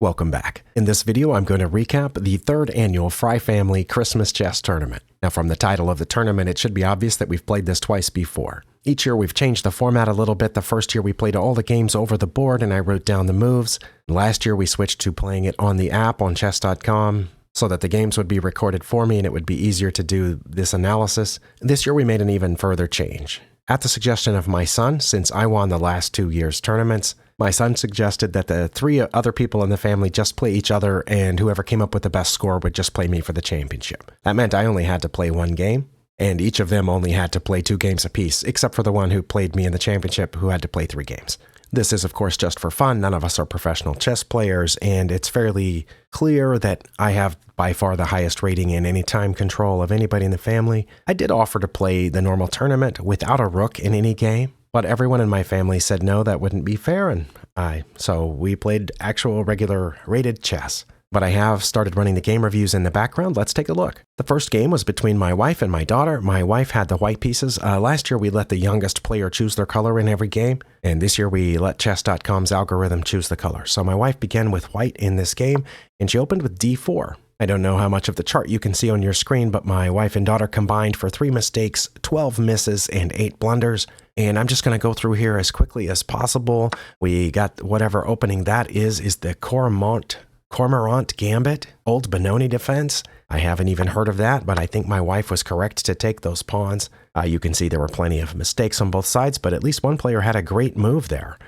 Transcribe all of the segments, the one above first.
Welcome back. In this video, I'm going to recap the third annual Fry Family Christmas Chess Tournament. Now, from the title of the tournament, it should be obvious that we've played this twice before. Each year, we've changed the format a little bit. The first year, we played all the games over the board, and I wrote down the moves. Last year, we switched to playing it on the app on chess.com so that the games would be recorded for me and it would be easier to do this analysis. This year, we made an even further change. At the suggestion of my son, since I won the last 2 years' tournaments, my son suggested that the 3 other people in the family just play each other, and whoever came up with the best score would just play me for the championship. That meant I only had to play 1 game, and each of them only had to play 2 games apiece, except for the one who played me in the championship, who had to play 3 games. This is, of course, just for fun. None of us are professional chess players, and it's fairly clear that I have by far the highest rating in any time control of anybody in the family. I did offer to play the normal tournament without a rook in any game, but everyone in my family said no, that wouldn't be fair, and so we played actual regular rated chess. But I have started running the game reviews in the background. Let's take a look. The first game was between my wife and my daughter. My wife had the white pieces. Last year, we let the youngest player choose their color in every game, and this year we let chess.com's algorithm choose the color. So my wife began with white in this game, and she opened with d4. I don't know how much of the chart you can see on your screen, but my wife and daughter combined for 3 mistakes, 12 misses, and 8 blunders. And I'm just going to go through here as quickly as possible. We got whatever opening that is the Cormorant Gambit, Old Benoni defense. I haven't even heard of that, but I think my wife was correct to take those pawns. You can see there were plenty of mistakes on both sides, but at least one player had a great move there.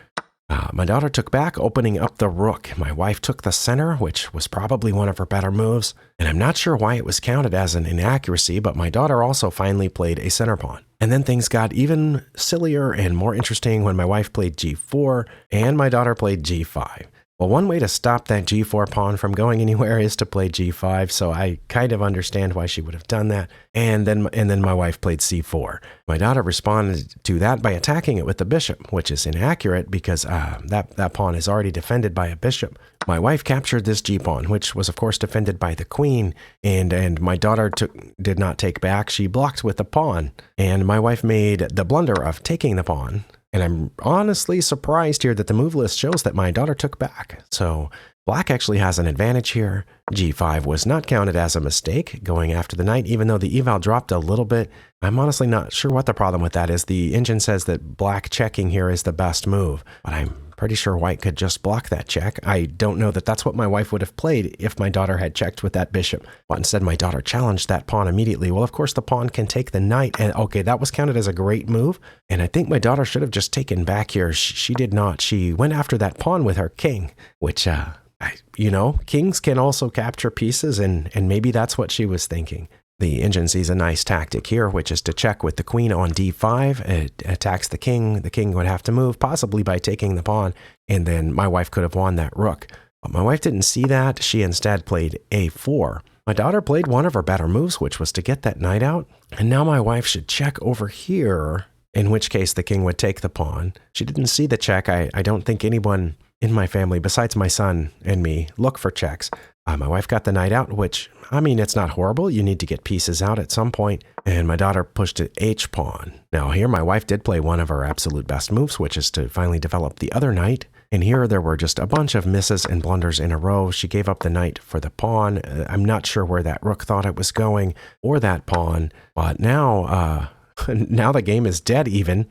My daughter took back, opening up the rook. My wife took the center, which was probably one of her better moves, and I'm not sure why it was counted as an inaccuracy, but my daughter also finally played a center pawn. And then things got even sillier and more interesting when my wife played g4 and my daughter played g5. Well, one way to stop that g4 pawn from going anywhere is to play g5, so I kind of understand why she would have done that. And then my wife played c4. My daughter responded to that by attacking it with the bishop, which is inaccurate because that pawn is already defended by a bishop. My wife captured this g-pawn, which was of course defended by the queen, and my daughter did not take back. She blocked with the pawn, and my wife made the blunder of taking the pawn. And I'm honestly surprised here that the move list shows that my daughter took back. So black actually has an advantage here. g5 was not counted as a mistake going after the knight, even though the eval dropped a little bit. I'm honestly not sure what the problem with that is. The engine says that black checking here is the best move, but I'm pretty sure white could just block that check. I don't know that that's what my wife would have played if my daughter had checked with that bishop. But instead, my daughter challenged that pawn immediately. Well, of course, the pawn can take the knight, and okay, that was counted as a great move. And I think my daughter should have just taken back here. She did not. She went after that pawn with her king, which, kings can also capture pieces, and maybe that's what she was thinking. The engine sees a nice tactic here, which is to check with the queen on d5. It attacks the king. The king would have to move, possibly by taking the pawn, and then my wife could have won that rook. But my wife didn't see that. She instead played a4. My daughter played one of her better moves, which was to get that knight out. And now my wife should check over here, in which case the king would take the pawn. She didn't see the check. I don't think anyone in my family, besides my son and me, look for checks. My wife got the knight out, which, I mean, it's not horrible. You need to get pieces out at some point. And my daughter pushed to h-pawn. Now here, my wife did play one of her absolute best moves, which is to finally develop the other knight. And here there were just a bunch of misses and blunders in a row. She gave up the knight for the pawn. I'm not sure where that rook thought it was going, or that pawn. But now, now the game is dead even.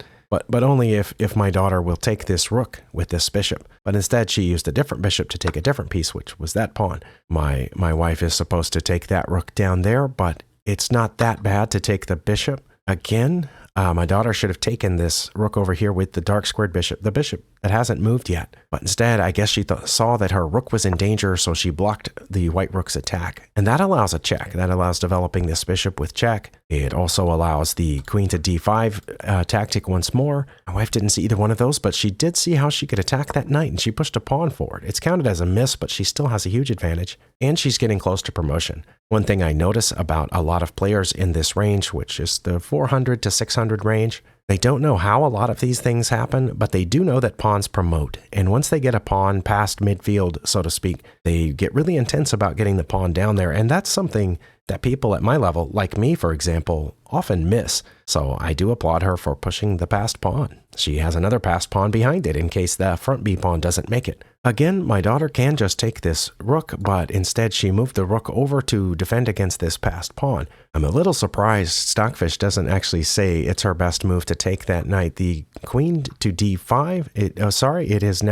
But only if my daughter will take this rook with this bishop. But instead, she used a different bishop to take a different piece, which was that pawn. My wife is supposed to take that rook down there, but it's not that bad to take the bishop. Again, my daughter should have taken this rook over here with the dark squared bishop, the bishop that hasn't moved yet. But instead, I guess she saw that her rook was in danger, so she blocked the white rook's attack. And that allows a check. That allows developing this bishop with check. It also allows the queen to d5 tactic once more. My wife didn't see either one of those, but she did see how she could attack that knight, and she pushed a pawn forward. It's counted as a miss, but she still has a huge advantage, and she's getting close to promotion. One thing I notice about a lot of players in this range, which is the 400 to 600 range, They don't know how a lot of these things happen, but they do know that pawns promote. And once they get a pawn past midfield, so to speak, they get really intense about getting the pawn down there. And that's something that people at my level, like me, for example, often miss. So I do applaud her for pushing the passed pawn. She has another passed pawn behind it in case the front B pawn doesn't make it. Again, my daughter can just take this rook, but instead she moved the rook over to defend against this passed pawn. I'm a little surprised Stockfish doesn't actually say it's her best move to take that knight. The queen to d5, it has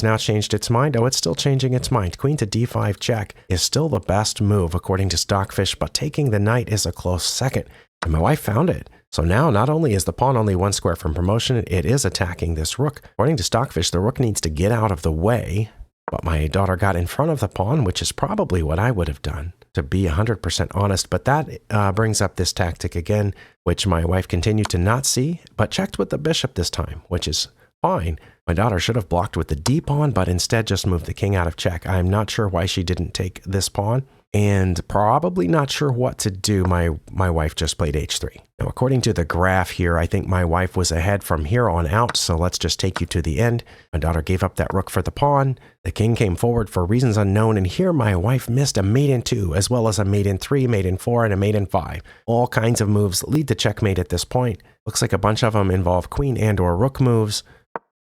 now changed its mind. Oh, it's still changing its mind. Queen to d5 check is still the best move according to Stockfish, but taking the knight is a close second. And my wife found it. So now not only is the pawn only one square from promotion, it is attacking this rook. According to Stockfish, the rook needs to get out of the way, but my daughter got in front of the pawn, which is probably what I would have done, to be 100% honest. But that brings up this tactic again, which my wife continued to not see, but checked with the bishop this time, which is fine. My daughter should have blocked with the d pawn, but instead just moved the king out of check. I'm not sure why she didn't take this pawn, and probably not sure what to do. My wife just played h3. Now, according to the graph here, I think my wife was ahead from here on out, so let's just take you to the end. My daughter gave up that rook for the pawn. The king came forward for reasons unknown, and here my wife missed a mate in 2, as well as a mate in 3, mate in 4, and a mate in 5. All kinds of moves lead to checkmate at this point. Looks like a bunch of them involve queen and or rook moves.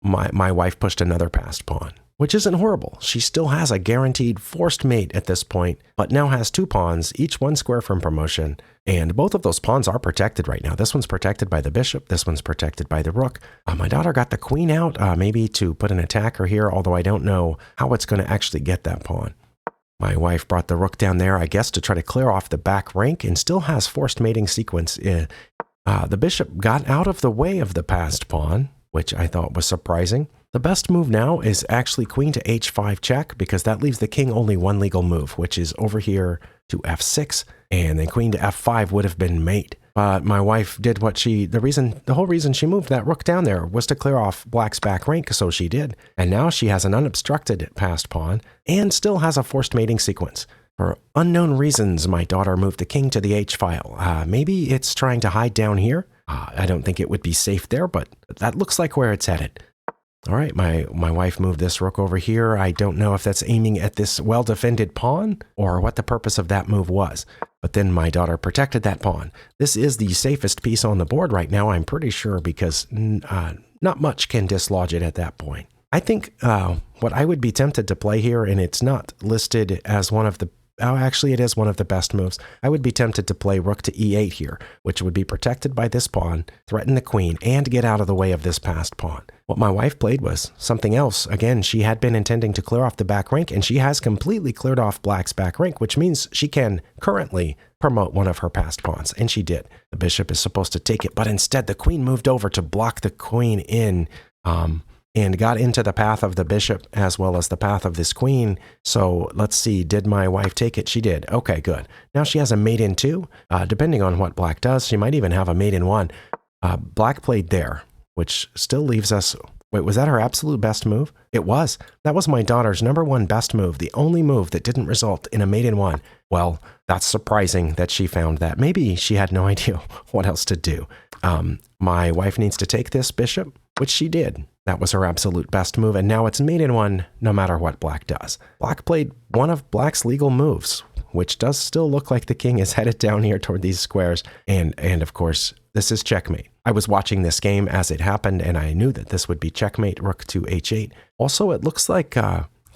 My wife pushed another passed pawn, which isn't horrible. She still has a guaranteed forced mate at this point, but now has 2 pawns, each 1 square from promotion, and both of those pawns are protected right now. This one's protected by the bishop, this one's protected by the rook. My daughter got the queen out, maybe to put an attacker here, although I don't know how it's going to actually get that pawn. My wife brought the rook down there, I guess, to try to clear off the back rank, and still has forced mating sequence. The bishop got out of the way of the passed pawn, which I thought was surprising. The best move now is actually queen to h5 check, because that leaves the king only one legal move, which is over here to f6, and then queen to f5 would have been mate. But my wife did what the whole reason she moved that rook down there was to clear off black's back rank, so she did. And now she has an unobstructed passed pawn, and still has a forced mating sequence. For unknown reasons, my daughter moved the king to the h file. Maybe it's trying to hide down here. I don't think it would be safe there, but that looks like where it's headed. All right, my wife moved this rook over here. I don't know if that's aiming at this well-defended pawn or what the purpose of that move was. But then my daughter protected that pawn. This is the safest piece on the board right now, I'm pretty sure, because not much can dislodge it at that point. I think what I would be tempted to play here, and it's not listed as one of the actually, it is one of the best moves. I would be tempted to play rook to e8 here, which would be protected by this pawn, threaten the queen, and get out of the way of this passed pawn. What my wife played was something else. Again, she had been intending to clear off the back rank, and she has completely cleared off black's back rank, which means she can currently promote one of her passed pawns, and she did. The bishop is supposed to take it, but instead the queen moved over to block the queen in, and got into the path of the bishop as well as the path of this queen. So let's see, did my wife take it? She did. Okay, good. Now she has a mate in 2. Depending on what black does, she might even have a mate in 1. Black played there, which still leaves us... Wait, was that her absolute best move? It was. That was my daughter's #1 best move, the only move that didn't result in a mate in 1. Well, that's surprising that she found that. Maybe she had no idea what else to do. My wife needs to take this bishop, which she did. That was her absolute best move, and now it's mate in 1 no matter what black does. Black played one of black's legal moves, which does still look like the king is headed down here toward these squares, and of course, this is checkmate. I was watching this game as it happened, and I knew that this would be checkmate, rook to h8. Also, it looks like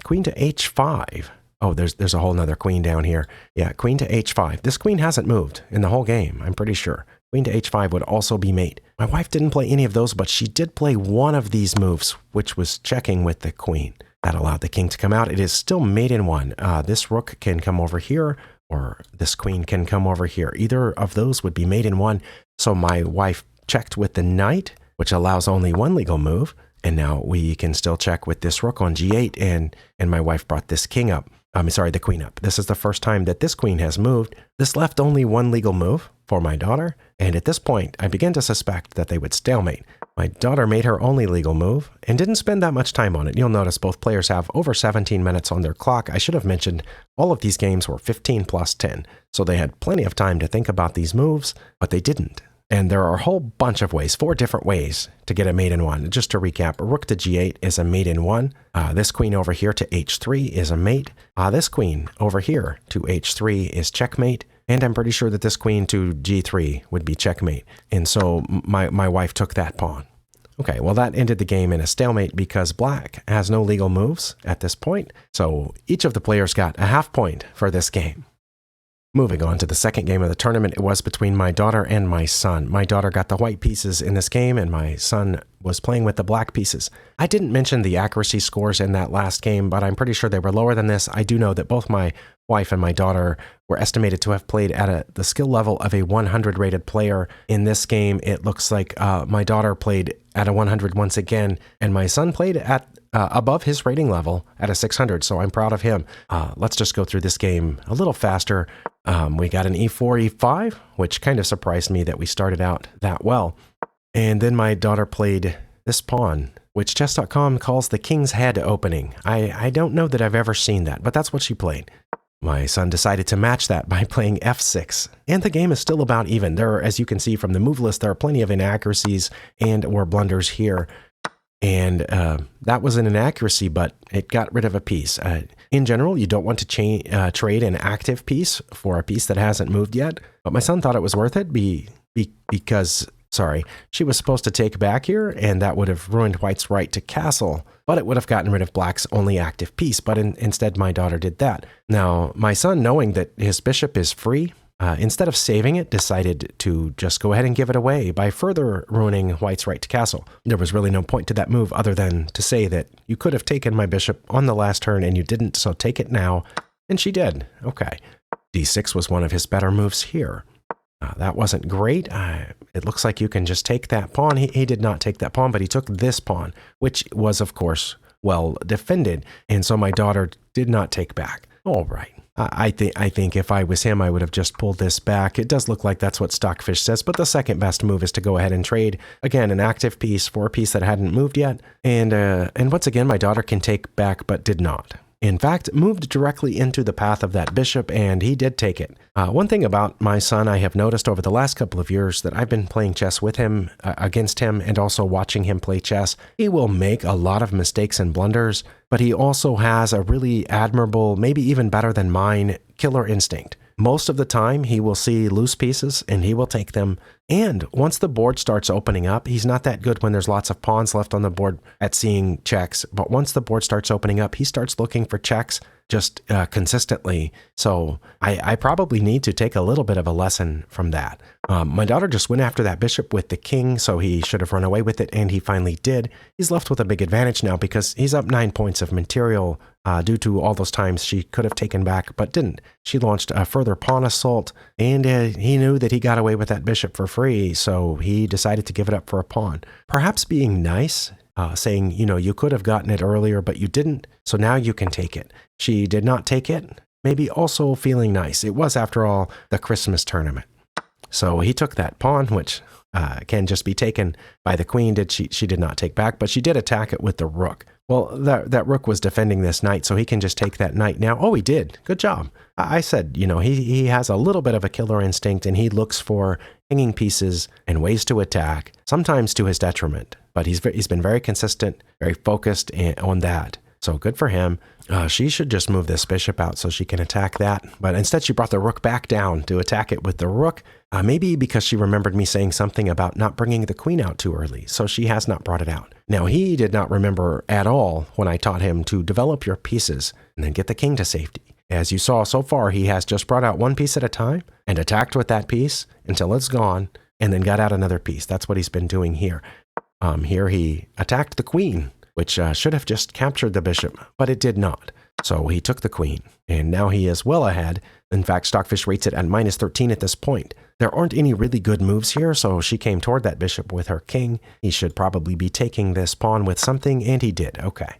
queen to h5. Oh, there's a whole nother queen down here. Yeah, queen to h5. This queen hasn't moved in the whole game, I'm pretty sure. Queen to h5 would also be mate. My wife didn't play any of those, but she did play one of these moves, which was checking with the queen. That allowed the king to come out. It is still mate in 1. This rook can come over here, or this queen can come over here. Either of those would be mate in 1. So my wife checked with the knight, which allows only one legal move. And now we can still check with this rook on g8, and my wife brought this king up. The queen up. This is the first time that this queen has moved. This left only one legal move for my daughter, and at this point, I began to suspect that they would stalemate. My daughter made her only legal move and didn't spend that much time on it. You'll notice both players have over 17 minutes on their clock. I should have mentioned all of these games were 15 plus 10, so they had plenty of time to think about these moves, but they didn't. And there are a whole bunch of ways, 4 different ways to get a mate in 1. Just to recap, rook to g8 is a mate in 1. This queen over here to h3 is a mate. This queen over here to h3 is checkmate. And I'm pretty sure that this queen to g3 would be checkmate. And so my wife took that pawn. Okay, well, that ended the game in a stalemate because black has no legal moves at this point. So each of the players got a half point for this game. Moving on to the second game of the tournament, it was between my daughter and my son. My daughter got the white pieces in this game, and my son was playing with the black pieces. I didn't mention the accuracy scores in that last game, but I'm pretty sure they were lower than this. I do know that both my wife and my daughter were estimated to have played at the skill level of a 100 rated player. In this game, it looks like my daughter played at a 100 once again, and my son played at above his rating level at a 600, so I'm proud of him. Let's just go through this game a little faster. We got an e4, e5, which kind of surprised me that we started out that well. And then my daughter played this pawn, which chess.com calls the king's head opening. I don't know that I've ever seen that, but that's what she played. My son decided to match that by playing f6, and the game is still about even. There are, as you can see from the move list, there are plenty of inaccuracies and or blunders here. And that was an inaccuracy, but it got rid of a piece. In general, you don't want to trade an active piece for a piece that hasn't moved yet. But my son thought it was worth it because, she was supposed to take back here, and that would have ruined white's right to castle. But it would have gotten rid of black's only active piece. But instead, my daughter did that. Now, my son, knowing that his bishop is free, instead of saving it, decided to just go ahead and give it away by further ruining white's right to castle. There was really no point to that move other than to say that you could have taken my bishop on the last turn and you didn't, so take it now. And she did. Okay. d6 was one of his better moves here. That wasn't great. It looks like you can just take that pawn. He did not take that pawn, but he took this pawn, which was, of course, well defended. And so my daughter did not take back. All right. I think if I was him, I would have just pulled this back. It does look like that's what Stockfish says, but the second best move is to go ahead and trade, again, an active piece for a piece that hadn't moved yet. And once again, my daughter can take back, but did not. In fact, moved directly into the path of that bishop, and he did take it. One thing about my son I have noticed over the last couple of years that I've been playing chess with him, against him, and also watching him play chess, he will make a lot of mistakes and blunders, but he also has a really admirable, maybe even better than mine, killer instinct. Most of the time, he will see loose pieces and he will take them. And once the board starts opening up, he's not that good when there's lots of pawns left on the board at seeing checks. But once the board starts opening up, he starts looking for checks just consistently. So I probably need to take a little bit of a lesson from that. My daughter just went after that bishop with the king, so he should have run away with it, and he finally did. He's left with a big advantage now because he's up 9 points of material due to all those times she could have taken back but didn't. She launched a further pawn assault, and he knew that he got away with that bishop for free, so he decided to give it up for a pawn. Perhaps being nice, saying, you could have gotten it earlier, but you didn't, so now you can take it. She did not take it, maybe also feeling nice. It was, after all, the Christmas tournament. So he took that pawn, which can just be taken by the queen. She did not take back, but she did attack it with the rook. Well, that rook was defending this knight, so he can just take that knight now. Oh, he did. Good job. I said, he has a little bit of a killer instinct, and he looks for hanging pieces and ways to attack, sometimes to his detriment. But he's been very consistent, very focused on that. So good for him. She should just move this bishop out so she can attack that. But instead, she brought the rook back down to attack it with the rook. Maybe because she remembered me saying something about not bringing the queen out too early. So she has not brought it out. Now, he did not remember at all when I taught him to develop your pieces and then get the king to safety. As you saw so far, he has just brought out one piece at a time and attacked with that piece until it's gone and then got out another piece. That's what he's been doing here. Here he attacked the queen, which should have just captured the bishop, but it did not. So he took the queen, and now he is well ahead. In fact, Stockfish rates it at -13 at this point. There aren't any really good moves here, so she came toward that bishop with her king. He should probably be taking this pawn with something, and he did. Okay.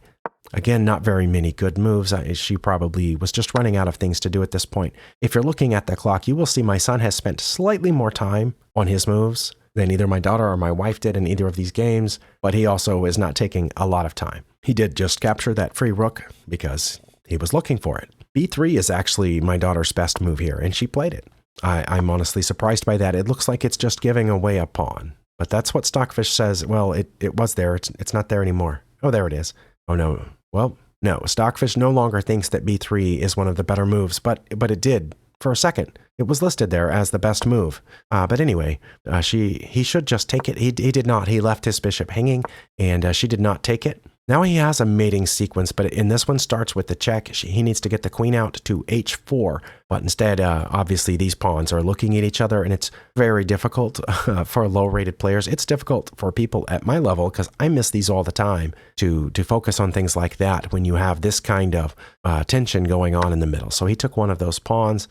Again, not very many good moves. She probably was just running out of things to do at this point. If you're looking at the clock, you will see my son has spent slightly more time on his moves than either my daughter or my wife did in either of these games, but he also is not taking a lot of time. He did just capture that free rook because he was looking for it. b3 is actually my daughter's best move here, and she played it. I'm honestly surprised by that. It looks like it's just giving away a pawn. But that's what Stockfish says. Well, it was there. It's not there anymore. Oh, there it is. Oh, no. Well, no. Stockfish no longer thinks that b3 is one of the better moves, but it did for a second. It was listed there as the best move. But anyway, he should just take it. He did not. He left his bishop hanging, and she did not take it. Now he has a mating sequence, but in this one starts with the check. He needs to get the queen out to h4, but instead, obviously, these pawns are looking at each other, and it's very difficult for low-rated players. It's difficult for people at my level because I miss these all the time to focus on things like that when you have this kind of tension going on in the middle. So he took one of those pawns,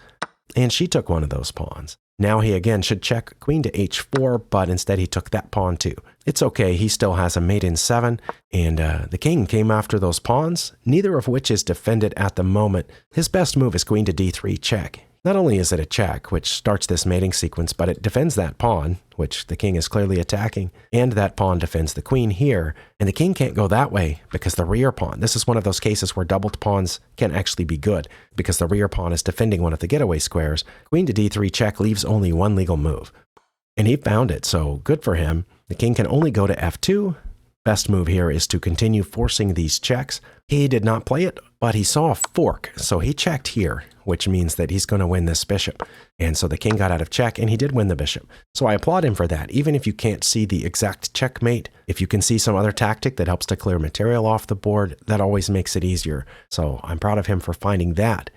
and she took one of those pawns. Now he again should check queen to h4, but instead he took that pawn too. It's okay, he still has a mate in 7, and the king came after those pawns, neither of which is defended at the moment. His best move is queen to d3 check. Not only is it a check, which starts this mating sequence, but it defends that pawn, which the king is clearly attacking, and that pawn defends the queen here, and the king can't go that way because the rear pawn, this is one of those cases where doubled pawns can actually be good because the rear pawn is defending one of the getaway squares. Queen to d3 check leaves only one legal move, and he found it, so good for him. The king can only go to f2. Best move here is to continue forcing these checks. He did not play it, but he saw a fork, so he checked here, which means that he's going to win this bishop. And so the king got out of check, and he did win the bishop. So I applaud him for that. Even if you can't see the exact checkmate, if you can see some other tactic that helps to clear material off the board, that always makes it easier. So I'm proud of him for finding that.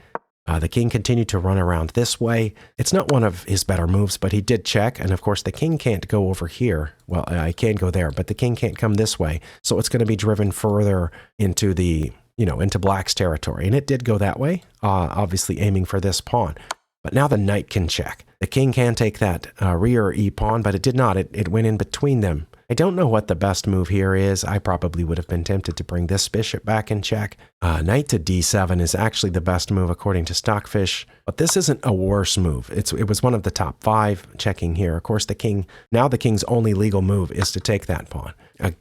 The king continued to run around this way. It's not one of his better moves, but he did check. And of course, the king can't go over here. Well, I can go there, but the king can't come this way. So it's going to be driven further into the, into black's territory. And it did go that way, obviously aiming for this pawn. But now the knight can check. The king can take that rear e pawn, but it did not. It went in between them. I don't know what the best move here is. I probably would have been tempted to bring this bishop back in check. Knight to d7 is actually the best move according to Stockfish, but this isn't a worse move. It was one of the top 5 checking here. Of course, the king's only legal move is to take that pawn.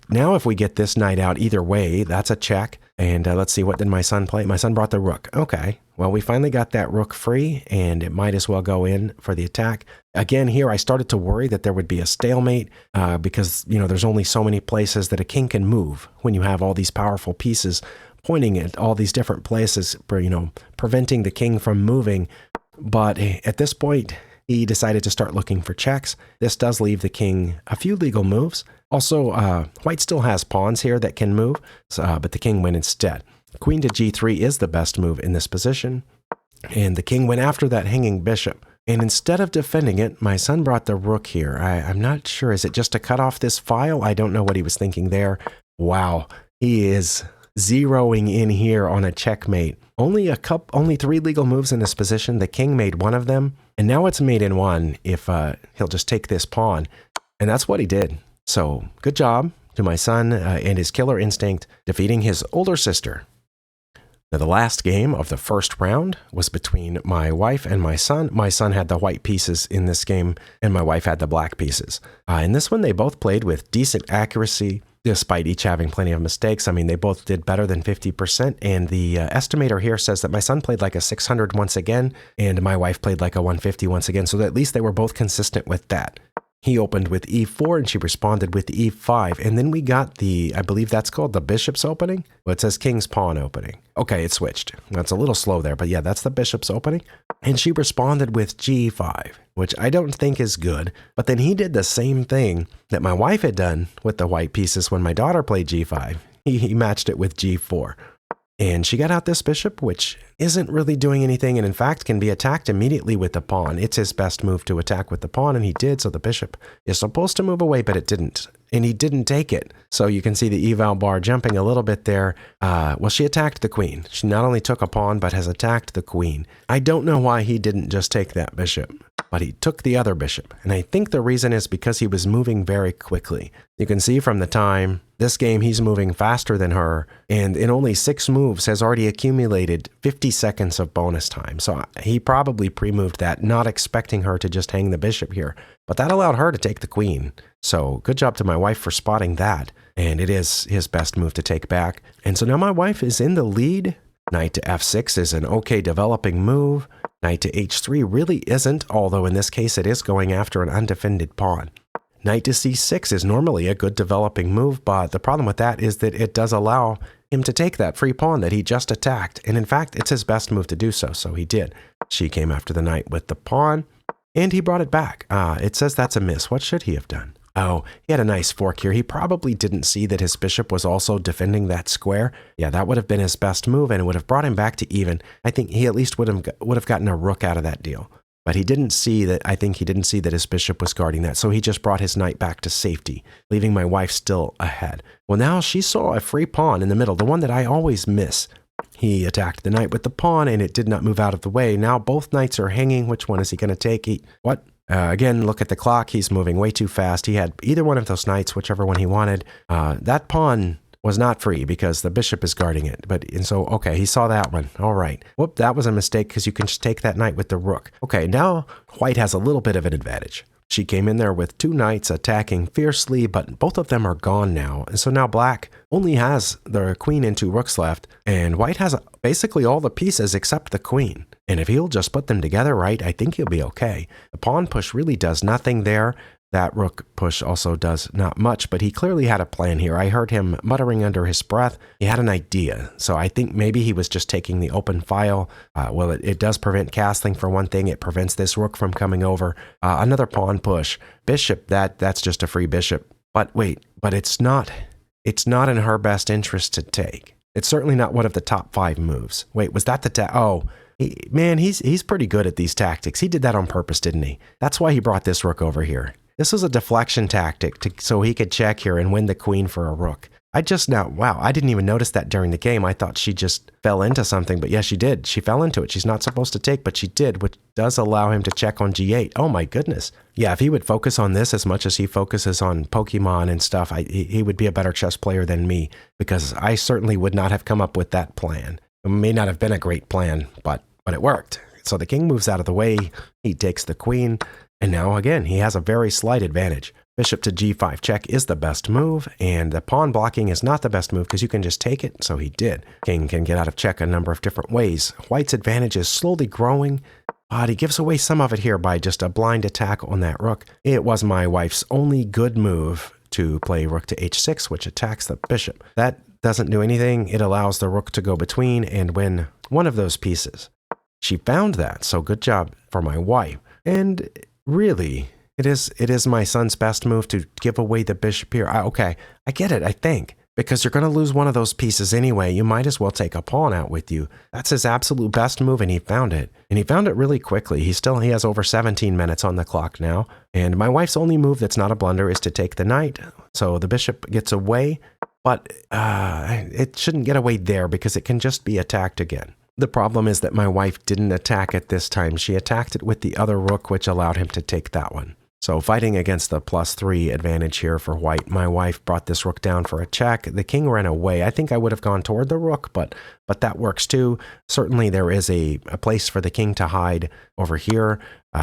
Now if we get this knight out either way, that's a check. And let's see, what did my son play? My son brought the rook. Okay, well, we finally got that rook free, and it might as well go in for the attack. Again, here I started to worry that there would be a stalemate because, there's only so many places that a king can move when you have all these powerful pieces pointing at all these different places, preventing the king from moving. But at this point, he decided to start looking for checks. This does leave the king a few legal moves. Also, white still has pawns here that can move, but the king went instead. Queen to g3 is the best move in this position, and the king went after that hanging bishop. And instead of defending it, my son brought the rook here. I'm not sure. Is it just to cut off this file? I don't know what he was thinking there. Wow, he is zeroing in here on a checkmate. Only 3 legal moves in this position. The king made one of them, and now it's mate in 1 if he'll just take this pawn. And that's what he did. So good job to my son and his killer instinct defeating his older sister. Now, the last game of the first round was between my wife and my son. My son had the white pieces in this game, and my wife had the black pieces. In this one, they both played with decent accuracy, despite each having plenty of mistakes. I mean, they both did better than 50%, and the estimator here says that my son played like a 600 once again, and my wife played like a 150 once again, so at least they were both consistent with that. He opened with e4, and she responded with e5. And then we got I believe that's called the bishop's opening. Well, it says king's pawn opening. Okay, it switched. That's a little slow there, but yeah, that's the bishop's opening. And she responded with g5, which I don't think is good. But then he did the same thing that my wife had done with the white pieces when my daughter played g5. He matched it with g4. And she got out this bishop, which isn't really doing anything, and in fact can be attacked immediately with the pawn. It's his best move to attack with the pawn, and he did, so the bishop is supposed to move away, but it didn't. And he didn't take it. So you can see the eval bar jumping a little bit there. Well, she attacked the queen. She not only took a pawn, but has attacked the queen. I don't know why he didn't just take that bishop, but he took the other bishop. And I think the reason is because he was moving very quickly. You can see from the time, this game he's moving faster than her, and in only 6 moves has already accumulated 50 seconds of bonus time. So he probably pre-moved that, not expecting her to just hang the bishop here. But that allowed her to take the queen. So good job to my wife for spotting that. And it is his best move to take back. And so now my wife is in the lead. Knight to f6 is an okay developing move. Knight to h3 really isn't, although in this case it is going after an undefended pawn. Knight to c6 is normally a good developing move, but the problem with that is that it does allow him to take that free pawn that he just attacked, and in fact it's his best move to do so, so he did. She came after the knight with the pawn, and he brought it back. It says that's a miss. What should he have done? Oh, he had a nice fork here. He probably didn't see that his bishop was also defending that square. Yeah, that would have been his best move, and it would have brought him back to even. I think he at least would have gotten a rook out of that deal. But he didn't see that. I think he didn't see that his bishop was guarding that, so he just brought his knight back to safety, leaving my wife still ahead. Well, now she saw a free pawn in the middle, the one that I always miss. He attacked the knight with the pawn, and it did not move out of the way. Now both knights are hanging. Which one is he going to take? What? Again, look at the clock. He's moving way too fast. He had either one of those knights, whichever one he wanted. That pawn was not free because the bishop is guarding it. Okay, he saw that one. All right. Whoop, that was a mistake because you can just take that knight with the rook. Okay, now white has a little bit of an advantage. She came in there with two knights attacking fiercely, but both of them are gone now. And so now black only has the queen and two rooks left, and white has basically all the pieces except the queen. And if he'll just put them together right, I think he'll be okay. The pawn push really does nothing there. That rook push also does not much, but he clearly had a plan here. I heard him muttering under his breath. He had an idea. So I think maybe he was just taking the open file. Well, it does prevent castling for one thing. It prevents this rook from coming over. Another pawn push. Bishop, that's just a free bishop. But wait, it's not in her best interest to take. It's certainly not one of the top 5 moves. Wait, was that the oh, man, he's pretty good at these tactics. He did that on purpose, didn't he? That's why he brought this rook over here. This was a deflection tactic so he could check here and win the queen for a rook. I didn't even notice that during the game. I thought she just fell into something, but yes, she did. She fell into it. She's not supposed to take, but she did, which does allow him to check on g8. Oh my goodness. Yeah, if he would focus on this as much as he focuses on Pokemon and stuff, he would be a better chess player than me, because I certainly would not have come up with that plan. It may not have been a great plan, but it worked. So the king moves out of the way. He takes the queen. And now, again, he has a very slight advantage. Bishop to g5 check is the best move, and the pawn blocking is not the best move because you can just take it, so he did. King can get out of check a number of different ways. White's advantage is slowly growing, but he gives away some of it here by just a blind attack on that rook. It was my wife's only good move to play rook to h6, which attacks the bishop. That doesn't do anything. It allows the rook to go between and win one of those pieces. She found that, so good job for my wife. And really, it is my son's best move to give away the bishop here. Okay, I get it, I think. Because you're going to lose one of those pieces anyway, you might as well take a pawn out with you. That's his absolute best move, and he found it. And he found it really quickly. He has over 17 minutes on the clock now. And my wife's only move that's not a blunder is to take the knight. So the bishop gets away, but it shouldn't get away there because it can just be attacked again. The problem is that my wife didn't attack it this time. She attacked it with the other rook, which allowed him to take that one. So fighting against the +3 advantage here for white, my wife brought this rook down for a check. The king ran away. I think I would have gone toward the rook, but that works too. Certainly there is a place for the king to hide over here.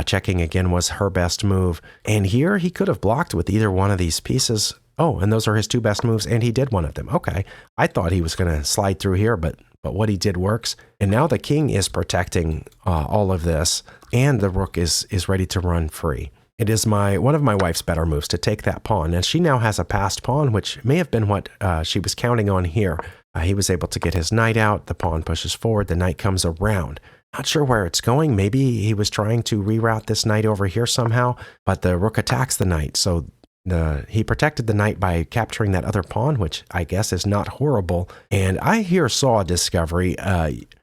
Checking again was her best move. And here he could have blocked with either one of these pieces. Oh, and those are his two best moves, and he did one of them. Okay, I thought he was going to slide through here, but what he did works. And now the king is protecting all of this, and the rook is ready to run free. It is one of my wife's better moves to take that pawn, and she now has a passed pawn, which may have been what she was counting on here. He was able to get his knight out, the pawn pushes forward, the knight comes around. Not sure where it's going. Maybe he was trying to reroute this knight over here somehow, but the rook attacks the knight, so he protected the knight by capturing that other pawn, which I guess is not horrible. And I here saw a discovery.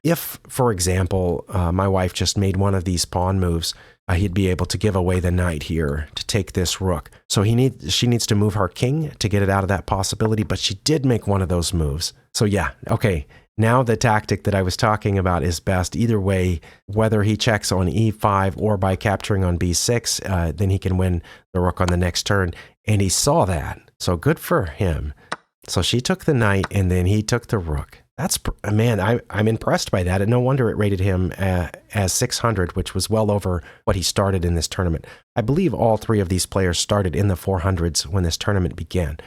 If, for example, my wife just made one of these pawn moves, he'd be able to give away the knight here to take this rook. So she needs to move her king to get it out of that possibility, but she did make one of those moves. So yeah, okay. Now the tactic that I was talking about is best. Either way, whether he checks on e5 or by capturing on b6, then he can win the rook on the next turn. And he saw that, so good for him. So she took the knight, and then he took the rook. Man, I'm impressed by that, and no wonder it rated him as 600, which was well over what he started in this tournament. I believe all three of these players started in the 400s when this tournament began.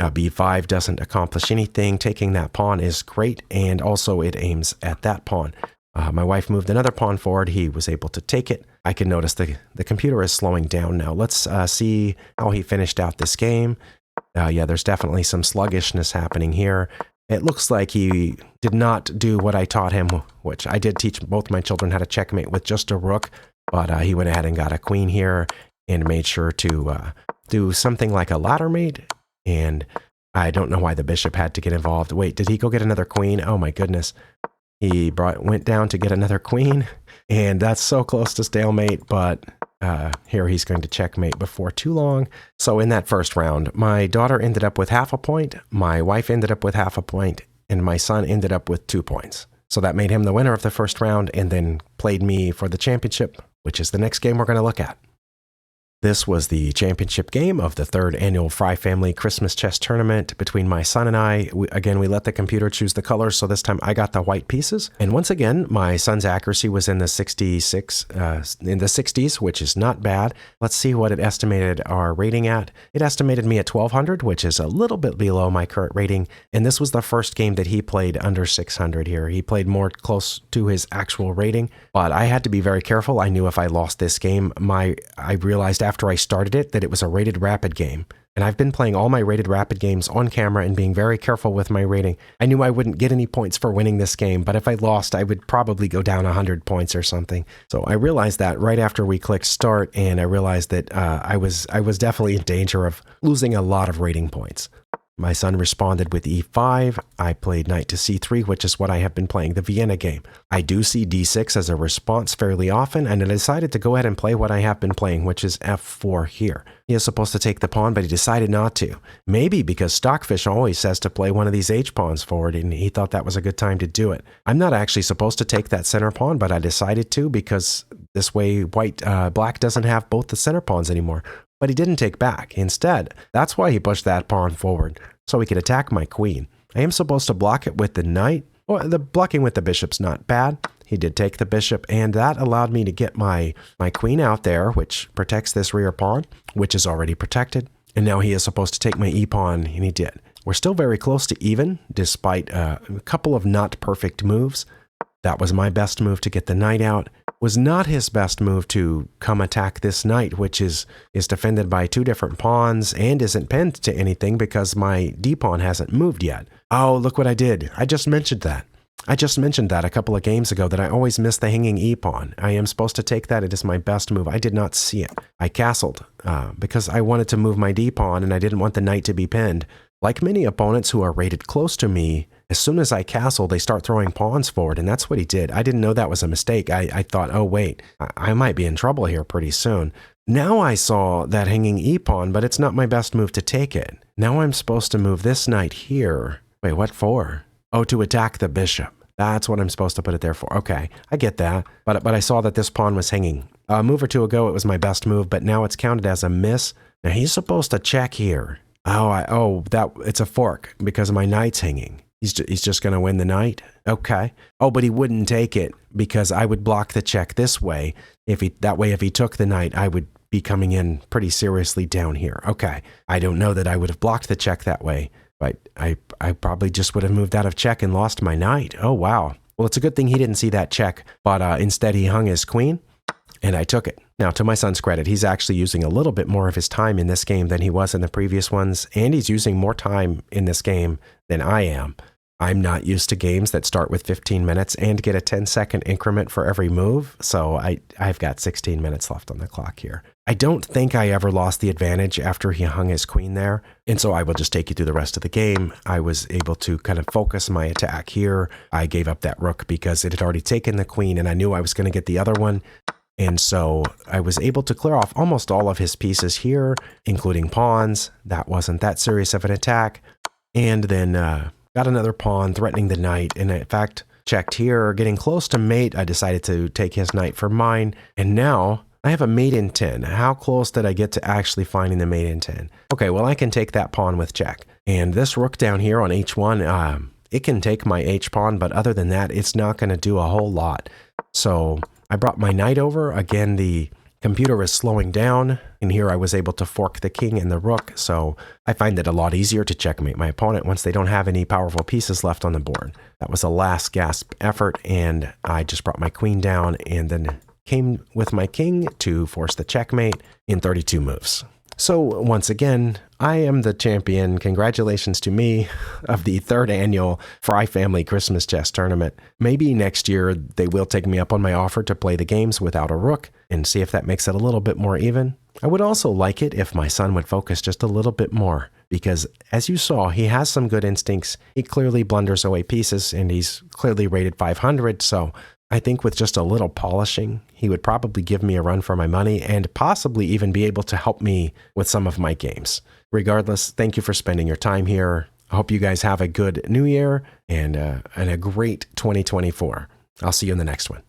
b5 doesn't accomplish anything. Taking that pawn is great, and also it aims at that pawn. My wife moved another pawn forward. He was able to take it. I can notice the computer is slowing down now. Let's see how he finished out this game. Yeah, there's definitely some sluggishness happening here. It looks like he did not do what I taught him, which I did teach both my children how to checkmate with just a rook, but he went ahead and got a queen here and made sure to do something like a ladder mate, and I don't know why the bishop had to get involved. Wait, did he go get another queen? Oh my goodness. He went down to get another queen, and that's so close to stalemate, but here he's going to checkmate before too long. So in that first round, my daughter ended up with half a point, my wife ended up with half a point, and my son ended up with 2 points. So that made him the winner of the first round and then played me for the championship, which is the next game we're going to look at. This was the championship game of the third annual Fry Family Christmas Chess Tournament between my son and I. Again, we let the computer choose the colors, so this time I got the white pieces. And once again, my son's accuracy was in the 60s, which is not bad. Let's see what it estimated our rating at. It estimated me at 1200, which is a little bit below my current rating. And this was the first game that he played under 600 here. He played more close to his actual rating, but I had to be very careful. I knew if I lost this game, I realized after I started it that it was a rated rapid game. And I've been playing all my rated rapid games on camera and being very careful with my rating. I knew I wouldn't get any points for winning this game, but if I lost, I would probably go down 100 points or something. So I realized that right after we clicked start, and I realized that I was definitely in danger of losing a lot of rating points. My son responded with e5. I played knight to c3, which is what I have been playing, the Vienna game. I do see d6 as a response fairly often, and I decided to go ahead and play what I have been playing, which is f4 here. He is supposed to take the pawn, but he decided not to. Maybe because Stockfish always says to play one of these h-pawns forward, and he thought that was a good time to do it. I'm not actually supposed to take that center pawn, but I decided to because this way black doesn't have both the center pawns anymore. But he didn't take back. Instead, that's why he pushed that pawn forward, so he could attack my queen. I am supposed to block it with the knight. Well, the blocking with the bishop's not bad. He did take the bishop, and that allowed me to get my queen out there, which protects this rear pawn, which is already protected. And now he is supposed to take my e-pawn, and he did. We're still very close to even, despite a couple of not perfect moves. That was my best move to get the knight out. Was not his best move to come attack this knight, which is defended by 2 different pawns and isn't pinned to anything because my d-pawn hasn't moved yet. Oh, look what I did. I just mentioned that. a couple of games ago, that I always miss the hanging e-pawn. I am supposed to take that. It is my best move. I did not see it. I castled because I wanted to move my d-pawn and I didn't want the knight to be pinned. Like many opponents who are rated close to me, as soon as I castle, they start throwing pawns forward, and that's what he did. I didn't know that was a mistake. I thought, oh wait, I might be in trouble here pretty soon. Now I saw that hanging e-pawn, but it's not my best move to take it. Now I'm supposed to move this knight here. Wait, what for? Oh, to attack the bishop. That's what I'm supposed to put it there for. Okay, I get that. But I saw that this pawn was hanging. A move or two ago, it was my best move, but now it's counted as a miss. Now he's supposed to check here. It's a fork because my knight's hanging. He's just going to win the knight? Okay. Oh, but he wouldn't take it because I would block the check this way. If he took the knight, I would be coming in pretty seriously down here. Okay. I don't know that I would have blocked the check that way, but I probably just would have moved out of check and lost my knight. Oh, wow. Well, it's a good thing he didn't see that check, but instead he hung his queen, and I took it. Now, to my son's credit, he's actually using a little bit more of his time in this game than he was in the previous ones, and he's using more time in this game than I am. I'm not used to games that start with 15 minutes and get a 10-second increment for every move, so I've got 16 minutes left on the clock here. I don't think I ever lost the advantage after he hung his queen there, and so I will just take you through the rest of the game. I was able to kind of focus my attack here. I gave up that rook because it had already taken the queen, and I knew I was going to get the other one. And so I was able to clear off almost all of his pieces here, including pawns. That wasn't that serious of an attack. And then got another pawn threatening the knight. And in fact, checked here, getting close to mate. I decided to take his knight for mine. And now I have a mate in 10. How close did I get to actually finding the mate in 10? Okay, well, I can take that pawn with check. And this rook down here on h1, it can take my h-pawn, but other than that, it's not going to do a whole lot. So I brought my knight over. Again, the Computer is slowing down, and here I was able to fork the king and the rook, so I find it a lot easier to checkmate my opponent once they don't have any powerful pieces left on the board. That was a last gasp effort, and I just brought my queen down and then came with my king to force the checkmate in 32 moves. So once again, I am the champion. Congratulations to me of the third annual Fry Family Christmas Chess Tournament. Maybe next year they will take me up on my offer to play the games without a rook and see if that makes it a little bit more even. I would also like it if my son would focus just a little bit more because, as you saw, he has some good instincts. He clearly blunders away pieces and he's clearly rated 500, so I think with just a little polishing, he would probably give me a run for my money and possibly even be able to help me with some of my games. Regardless, thank you for spending your time here. I hope you guys have a good new year and a great 2024. I'll see you in the next one.